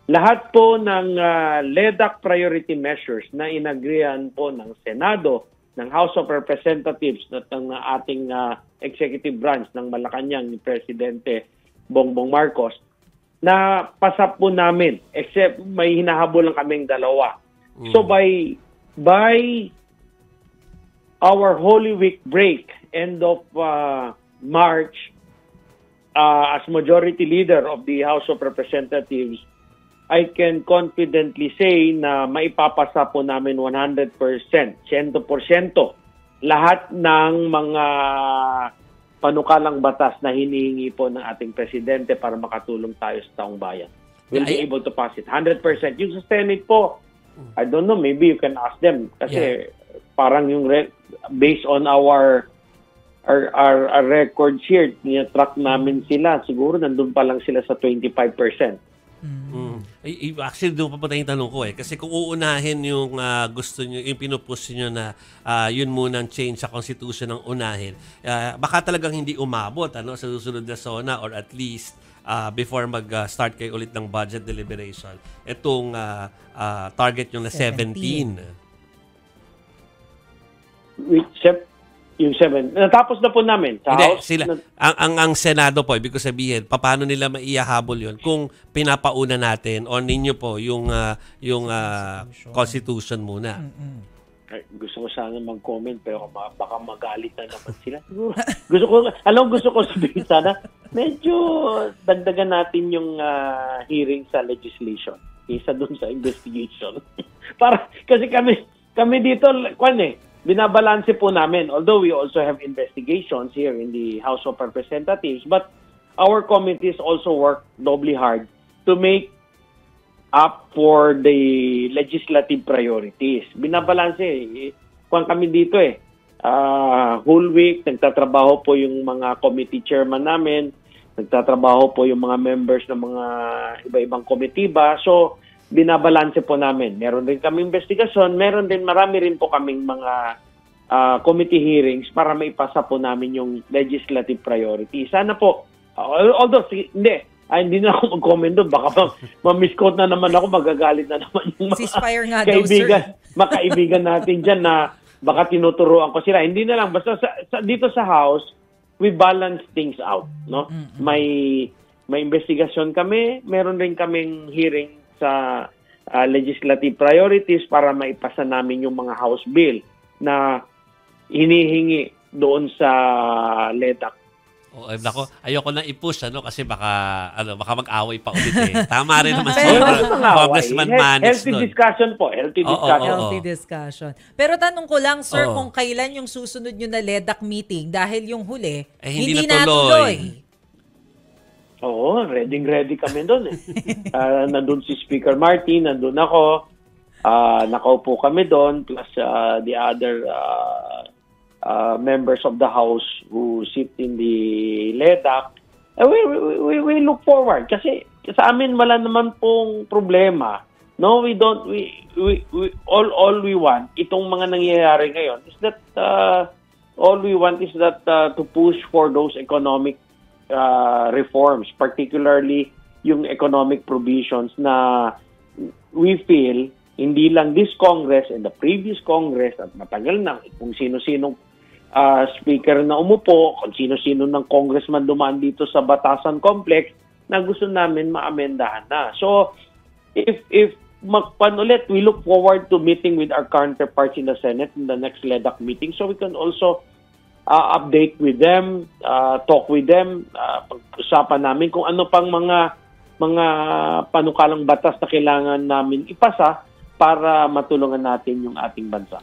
lahat po ng LEDAC priority measures na inagreehan po ng Senado, ng House of Representatives at ng ating executive branch ng Malacanang ni Presidente Bongbong Marcos, na pasap po namin, except may hinahabol lang kaming dalawa. So by our Holy Week break, end of March, as majority leader of the House of Representatives, I can confidently say na maipapasa po namin 100%, 100%, lahat ng mga panukalang batas na hinihingi po ng ating presidente para makatulong tayo sa taong bayan. We'll be able to pass it 100%. Yung sa Senate po, I don't know, maybe you can ask them kasi parang yung based on our records here, track namin sila, siguro nandun pa lang sila sa 25%. Actually, doon pa po yung tanong ko kasi kung uunahin yung gusto nyo, yung pinupush nyo na yun munang change sa Constitution ng unahin, baka talagang hindi umabot sa susunod na SONA, or at least before mag-start kayo ulit ng budget deliberation, itong target yung na 17. Yung 7. Natapos na po namin. Sa Hindi, House, sila, ang Senado po, ibig ko sabihin, paano nila maihahabol yun kung pinapauna natin o ninyo po yung Constitution muna? Gusto ko sana mag-comment pero baka magalit na naman sila. Gusto ko sabihin sana, medyo dagdagan natin yung hearing sa legislation isa dun sa investigation. Kasi kami dito, binabalanse po namin, although we also have investigations here in the House of Representatives, but our committees also work doubly hard to make up for the legislative priorities. Binabalanse, kami dito whole week, nagtatrabaho po yung mga committee chairman namin, nagtatrabaho po yung mga members ng mga iba-ibang komitiba, so binabalanse po namin. Meron din kami investigasyon, marami rin po kaming mga committee hearings para maipasa po namin yung legislative priority. Sana po, although, hindi na ako mag-comment doon. Baka ma-misquote na naman ako, magagalit na naman yung mga kaibigan natin dyan na baka tinuturuan ko sila. Hindi na lang, basta dito sa House, we balance things out. No? May investigasyon kami, meron rin kaming hearing sa legislative priorities para maipasa namin yung mga House bill na hinihingi doon sa LEDAC. Ayoko na i-push kasi baka mag-away pa ulit Tama rin naman si Congressman Manix doon. Healthy discussion. Pero tanong ko lang, sir, kung kailan yung susunod nyo na LEDAC meeting dahil yung huli, hindi natuloy. Oo, ready kami doon nandun si Speaker Martin, nandun ako. Nakaupo kami doon plus the other members of the House who sit in the LEDAC. We look forward kasi sa amin wala naman pong problema. No, we all we want itong mga nangyayari ngayon is that to push for those economic reforms, particularly yung economic provisions na we feel hindi lang this Congress and the previous Congress at matagal na kung sino-sinong speaker na umupo, kung sino-sino ng congressman dumaan dito sa Batasan Complex na gusto namin maamendahan na. So, if magpanulit, we look forward to meeting with our counterparts in the Senate in the next LEDAC meeting so we can also update with them, talk with them, pag-usapan namin kung ano pang mga panukalang batas na kailangan namin ipasa para matulungan natin yung ating bansa.